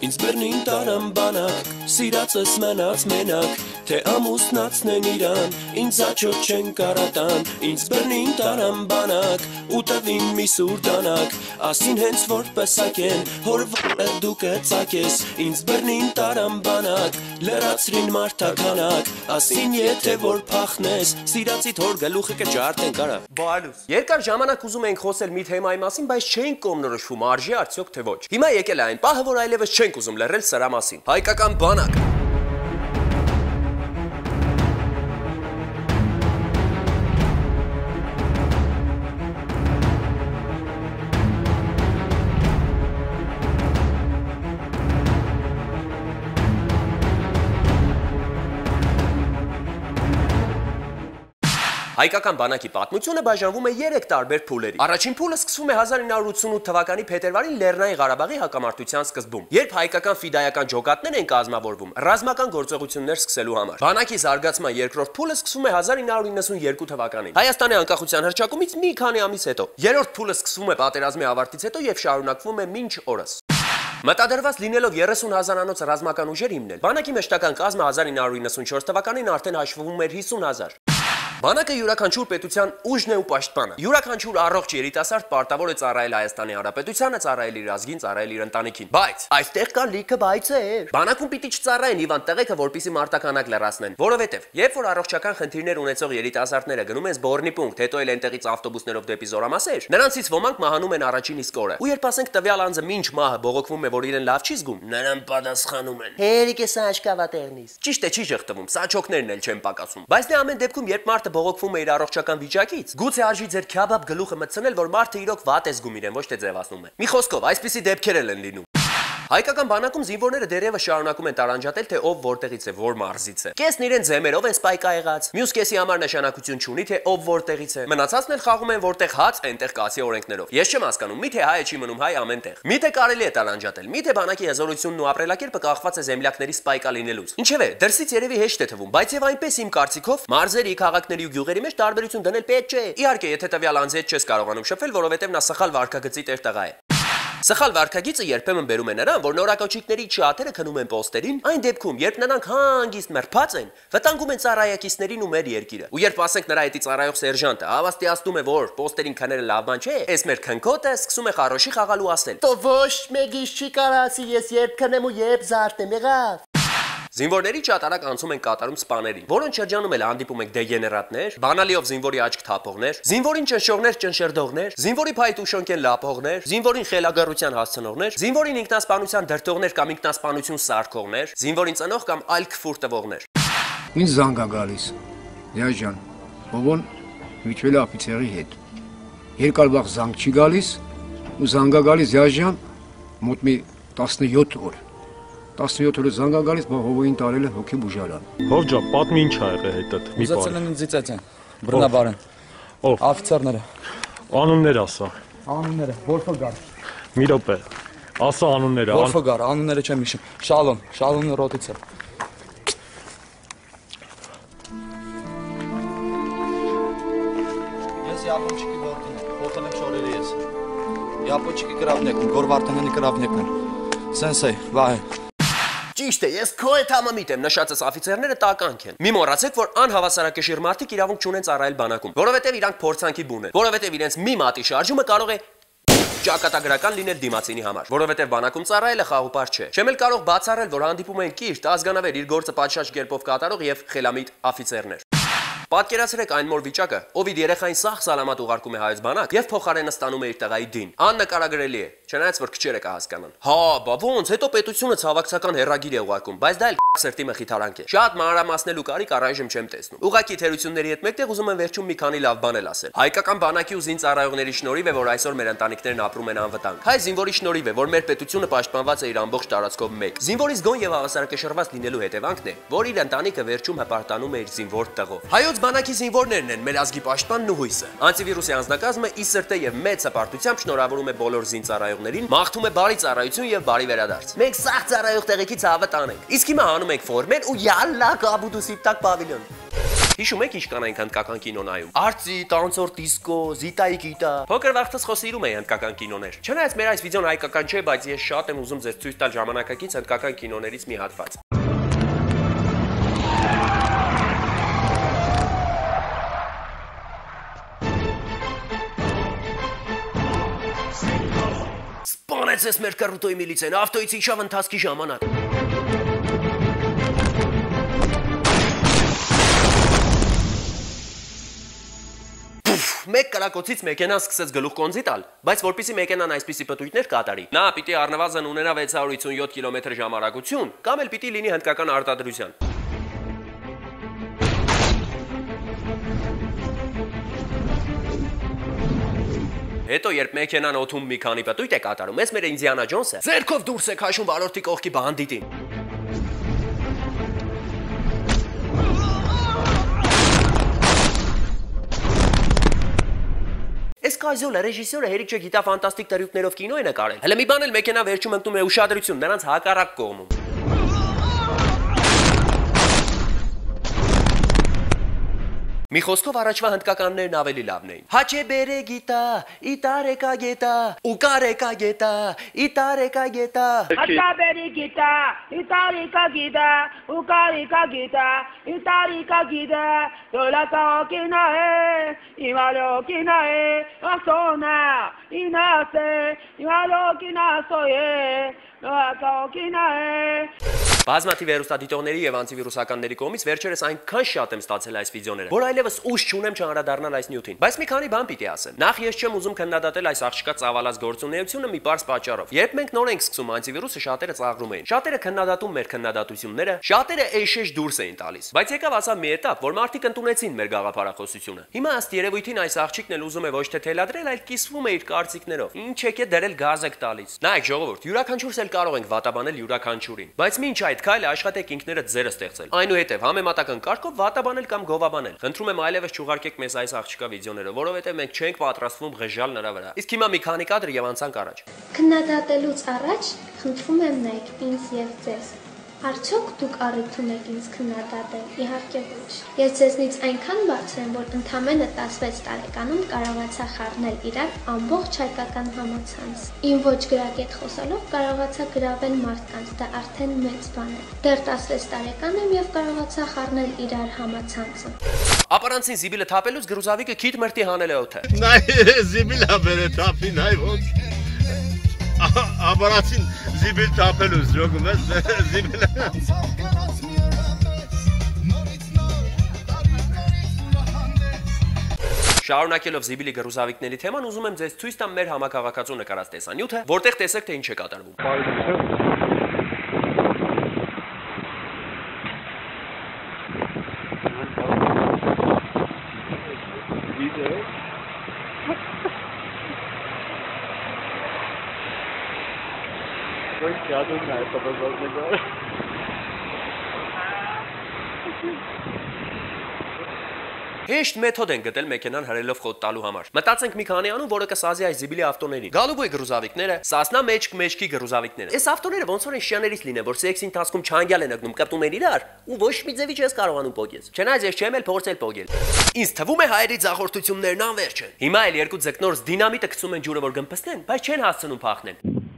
Ինձ բեռնին տարան բանակ, սիրածս մնաց մենակ, թե ամուսնացն են իրան, ինձ աչոտ չեն կարատան, ինձ բեռնին տարան բանակ, ու տվին մի սուր դանակ, ասին հենց որ պսակեն, հոր վը դու կծակես, ինձ բեռնին տարան բանակ, լրացրին մարդականակ, ասին եթե որ փախնես, սիրածիդ հոր գլուխը կջարտեն կարա։ Բալուս։ Երկար ժամանակ ուզում ենք խոսել մի թեմայի մասին, բայց չէինք կողմնորոշվում արժի արդյոք թե ոչ։ Հիմա եկել է այն պահը, որ այլևս չենք ուզում լռել սրա մասին։ Հայկական բանակ։ Հայկական բանակի պատմությունը բաժանվում է 3 տարբեր փուլերի։ Առաջին փուլը սկսվում է 1988 թվականի փետրվարին Լեռնային Ղարաբաղի հակամարտության սկզբում, երբ հայկական ֆիդայական ջոկատներ են կազմավորվում ռազմական գործողություններ սկսելու համար։ Բանակի զարգացման երկրորդ փուլը սկսվում է 1992 թվականին Հայաստանի անկախության հռչակումից մի քանի ամիս հետո։ Երրորդ փուլը սկսվում է պատերազմի ավարտից հետո եւ շարունակվում է մինչ օրս։ Մտադրված լինելով 30,000-անոց ռազմական ուժեր հիմնել, բանակի մշտական կազմը 1994 թվականին արդեն հաշվվում էր 50,000։ Բանակը յուրաքանչյուր պետության ուժն է ու պաշտպանը։ Յուրաքանչյուր առողջ երիտասարդ պարտավոր է ծառայել Հայաստանի Հանրապետությանը, ծառայել իր ազգին, ծառայել իր ընտանիքին։ Բայց այստեղ կան լիքը բայցեր։ Բանակում պիտի չծառայեն Իվան տղեկը, որպեսզի մարտականակ լրացնեն, որովհետև երբ որ առողջական խնդիրներ ունեցող երիտասարդները գնում են զբորնի պունկտ, հետո էլ այնտեղից ավտոբուսներով դեպի Զորամասեր, նրանցից ոմանք մահանում են առաջին իսկ օրը։ Ու երբ ասենք տվյալ անձը մինչ մահը բողոքվում է, որ իրեն լավ չի զգում, նրան պատասխանում են. «Հերիք է սա աշկավատեղնից»։ Ճիշտ է, չի ժխտվում, սա չոքներն էլ չեն պակասում։ Բայց դե ամեն դեպքում երբ մարդը բողոքվում է իր առողջական վիճակից, գուցե արժի ձեր քյաբաբ գլուխը մտցնել, որ մարդը իրոք վատ է զգում իրեն, ոչ թե ձևացնում է։ Մի խոսքով, այսպիսի դեպքեր են լինում։ Հայկական բանակում զինվորները դեռևս շարունակում են տարանջատել, թե ով որտեղից է, որ մարզից է։ Կեսն իրեն ձեմերով են սպայկա եղած, մյուս կեսի համար նշանակություն չունի, թե ով որտեղից է։ Մնացածն էլ խաղում են որտեղ հաց, այնտեղ կացի օրենքներով։ Ես չեմ հասկանում, միթե հայը չի մնում հայ ամենտեղ։ Միթե կարելի է տարանջատել, միթե բանակի հզորությունն ու ապրելակերպը կախված է զեմլյակների սպայկա լինելուց։ Ինչևէ, դրսից երևի հեշտ է թվում, բայց եւ այնպես իմ կարծիքով մարզերի, քաղաքների ու գյուղերի մեջ տարբերություն դնել պետք չէ։ Իհարկե, եթե տվյալ անձի հետ չես կարողանում շփվել, որովհետեւ նա սխալ վարքագծի տեր տղա է։ Սխալ վարքագիծը երբեմն բերում է նրան, որ նորակոչիկների շատերը քնում են պոստերին, այն դեպքում, երբ նրանք հանգիստ մրփած են, վտանգում են ծառայակիցներին ու մեր երկիրը։ Ու երբ ասենք նրա հետի ծառայող սերժանտը հավաստիացնում է, որ պոստերին քները լավ բան չէ, էս մեր քնքոտը սկսում է խարոշի խաղալ ու ասել. «Տո ոչ մեկից չի կարասի, ես երբ քնեմ ու երբ զարթնեմ, եղավ»։ Զինվորների շատ արագ անցում են կատարում սպաներին, որոնց շրջանում էլ հանդիպում եք դեգեներատներ, բանալիով զինվորի աչք թափողներ, զինվորին ճնշողներ, ճնշերդողներ, զինվորի փայտ ու շոնքեն լափողներ, զինվորին խելագարության հասցնողներ, զինվորին ինքնասպանության դրդողներ կամ ինքնասպանություն սարքողներ, զինվորին ծնող կամ այլ քֆուր տվողներ։ Ինձ զանգ է գալիս, Յաջան, ովոն միջվել է օֆիցերի հետ։ Երկար վաղ զանգ չի գալիս, ու զանգ է գալիս Յաջան մոտ մի 17 օր։ 17 օրը զանգ է գալիս, բա հովոյին տարել է հոգի բուժարան։ Հով ջան, պատմի ինչ ա եղել հետդ։ Մի բան։ Ուզեցել են ինձ ծեծեն։ Բռնաբարեն։ Ով։ Աֆիցերները։ Անուններ ասա։ Անունները Վոլֆգար։ Մի րոպե։ Ասա անունները։ Վոլֆգար, անունները չեմ հիշում։ Շալոն Ռոտիցը։ Ես Յապոնչիկի որդին եմ, խոթել եմ շորերի ես։ Յապոնչիկի կրավնեկն, Գորվարդանյանի կրավնեկն։ Սենսեյ, վահե։ Ճիշտ է, ես քո հետ համամիտ եմ, նշածս օֆիցերները տականք են։ Մի մոռացեք, որ անհավասարակշիռ մարդիկ իրավունք չունեն ծառայել բանակում, որովհետև իրանք փորձանքի բուն են, որովհետև իրենց մի մատի շարժումը կարող է ճակատագրական լինել դիմացինի համար, որովհետև բանակում ծառայելը խաղուպար չէ։ Չեմ էլ կարող բացառել, որ հանդիպում են կիրթ, ազգանավեր, իր գործը պատշաճ կերպով կատարող եւ խելամիտ օֆիցերներ։ Պատկերացրեք այն մոր վիճակը, ով իր երեխային սաղ սալամատ ուղարկում է հայոց բանակ եւ փոխարենը ստանում է իր տղայի դին։ Աննկարագրելի է, չնայած որ քչերը կհասկանան։ Հա, բա ոնց, հետո պետությունը ցավակցական հերագիր է ուղարկում, բայց դա էլ սրտի մխիթարանք է։ Շատ մանրամասնելու կարիք առայժմ չեմ տեսնում։ Ուղղակի թերությունների հետ մեկտեղ ուզում եմ վերջում մի քանի լավ բան էլ ասել։ Հայկական բանակի ու զինծառայողների շնորհիվ է, որ այսօր մեր ընտանիքներն ապրում են անվտանգ։ Հայ զինվորի շնորհիվ է, որ մեր պետությունը պաշտպանված է իր ամբողջ տարածքով մեկ։ Զինվորի զգոն եւ հավասարակշռված լինելու հետևանքն է, որ իր ընտանիքը վերջում հպարտանում է իր զինվոր տղով։ Հայոց բանակի զինվորներն են մեր ազգի պաշտպանն ու հույսը։ Անտիվիրուսի անձնակազմը ի սրտե եւ մեծ հպարտությամբ շնորհավորում է բոլոր զինծառայողներին, մաղթում է բարի ծառայություն եւ բարի վերադարձ։ Մենք սաղ ծառայող տեղեկից հավատ անենք։ Իսկ հիմա հանում ենք ֆորմեր ու յալլա կաբուդուսի տակ պավիլյոն։ Հիշում եք ինչ կանայք հնդկական կինոնայում։ Արծի, տանցոր դիսկո, զիտայի գիտա։ Փոքր վաղտս խոսիրում էի հնդկական կինոներ։ Չնայած մեր այս վիդեոն հայկական չէ, բայց ես շատ եմ ուզում ձեզ ցույց տալ ժամանակակից հնդկական կինոներից մի հատված։ Սպանեց մեր կռուտոյի միլիցեն, ավտոյից իջավ ընթացքի ժամանակ։ Մեկ կրակոցից մեքենան սկսեց գլուխ կոնձի տալ, բայց որպեսզի մեքենան այսպիսի պտույտներ կատարի, նա պիտի առնվազն ունենա 657 կմ/ժ արագություն, կամ էլ պիտի լինի հնդկական արտադրության։ Հետո երբ մեքենան օդում մի քանի պտույտ է կատարում, ես մեր Ինդիանա Ջոնսը ձեռքով դուրս է քաշում վարորդի կողքի բանդիտին։ Այս կազյոլը ռեժիսորը հերիք չգիտա ֆանտաստիկ տրյուկներով կինո է նկարել։ Հələ մի բան էլ մեքենա վերջում ընկնում է ուշադրություն նրանց հակառակ կողմում։ Մի խոսքով առաջվա հնդկականներն ավելի լավն էին։ Հաչե բերե գիտա, իտարեկա գետա, ուկարեկա գետա, իտարեկա գետա։ Հաչա բերե գիտա, իտարեկա գետա, ուկարեկա գետա, իտարեկա գետա, դոլակա կինա է, իմալո կինա է, ասոնա, ինասե, իմալո կինա սոյե, դոլակա կինա է։ Բազմաթիվ հեռուստադիտողների եւ անտիվիրուսականների կողմից վերջերս այնքան շատ եմ ստացել այս վիդեոները, որ այլևս ուժ չունեմ չանդրադառնալ այս նյութին։ Բայց մի քանի բան պիտի ասեմ։ Նախ ես չեմ ուզում քննադատել այս աղջկա ծավալած գործունեությունը մի պարզ պատճառով։ Երբ մենք նոր ենք սկսում անտիվիրուսը, շատերը ծաղրում էին։ Շատերը քննադատում մեր քննադատությունները, շատերը էշեշ դուրս էին տալիս։ Բայց եկավ ասա մի էտապ, որ մարդիկ ընդունեցին մեր գաղափարախոսությունը։ Հիմա ըստ երևույթին այս աղջիկն էլ ուզում է ոչ թե թելադրել, այլ կիսվում է իր կարծիքներով։ Ինչ եք դրել գազ եք տալիս։ Նայեք ժողովուրդ, յուրաքանչյուրս էլ կարող ենք վատաբանել յուրաքանչյուրին։ Բայց ինչ այդ քայլը աշխատեք ինքներդ ձերը ստեղծել։ Այնուհետև համեմատական կարգով վատաբանել կամ գովաբանել։ Խնդրում եմ այլևս չուղարկեք մեզ այս աղջկա վիդեոները, որովհետև մենք չենք պատրաստվում ղժալ նրա վրա։ Իսկ հիմա մի քանի կադր եւ անցանք առաջ։ Քննադատելուց առաջ խնդրում եմ նայեք ինձ եւ ձեզ։ Արդյոք դուք առիթ ունեք ինձ քննադատել։ Իհարկե ոչ։ Ես ձեզնից այնքան բարձր եմ, որ ընդամենը 16 տարեկանում կարողացա խառնել իրար ամբողջ հայկական համացանց։ Իմ ոչ գրագետ խոսալով կարողացա գրավել մարդկանց, դա արդեն մեծ բան է։ Դեռ 16 տարեկան եմ եւ կարողացա խառնել իրար համացանցը։ Ապարանցին զիբիլը թափելուց գրուզավիկը քիթ մրտի հանել է օդը։ Նայ զիբիլա բերե թափի նայ ոնց ապարանցին զիբիլ թափելուց ջոգում ես զիբիլը Շարունակելով զիբիլի գրուզավիկների թեման, ուզում եմ ձեզ ցույց տամ մեր համակարգացու նկարած տեսանյութը, որտեղ տեսեք թե ինչ է կատարվում։ Հեշտ մեթոդ են գտել մեքենան հրելով խոտ տալու համար։ Մտածենք մի քանի անուն, որը կսազի այս զիբիլի ավտոներին։ Գալուբոյ գրուզավիկները, Սասնա մեջքի գրուզավիկները։ Այս ավտոները ոնց որ են շիաներից լինեն, որ սեքսի ընթացքում չանգյալ են ընկնում, կպտում են իրար, ու ոչ մի ձևի չես կարողանում պոգես։ Չնայած ես չեմ էլ փորձել պոգել։ Ինձ թվում է հայերի ձախորդություններն անվերջ են։ Հիմա էլ երկու ձկնորս դինամիտը գցում են ջուրը, որ գմպստեն, բայց չեն հասցնում փախնել։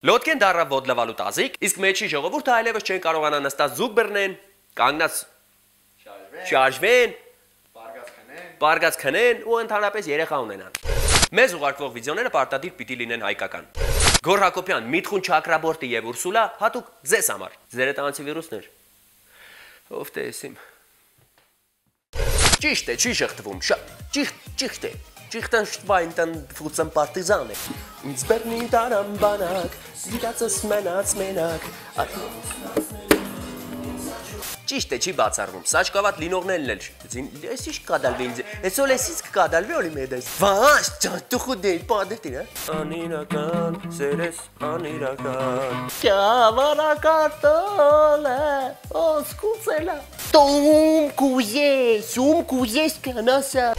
Լոդկեն դառավ ոդլավալու տազիկ, իսկ մեջի ժողովուրդը այլևս չեն կարողանա նստած զուգ բռնեն, կանգնած շարժվեն, բարգած քնեն ու ընդհանրապես երեխա ունենան։ Մեզ ուղարկվող վիդեոները պարտադիր պիտի լինեն հայկական։ Գոռ Հակոբյան, Միթխուն Չակրաբորտի եւ Ուրսուլա հատուկ ձեզ համար։ Ձերդ անտիվիրուսներ։ Ով տեսիմ։ Ճիշտ է, չի շղթվում, ճիշտ է։ Ճիշտանշտվայնտան ֆուծան պարտիզան է։ Ինձ բեռնին տարան բանակ, զիտացս մենաց մենակ։ Ճիշտ է, չի բացառվում։ Սաճկավատ լինողներն էլ շփեցին։ Ես ինչ կդալվի ինձ։ Ես օլեսից կդալվի օլի մեդես։ Վաշ, ճանտու խուդեի պադետին, հա։ Անիրական, սերես անիրական։ Ճավարա կարտոլը, օսկուցելա։ Տում կուզես կանասա։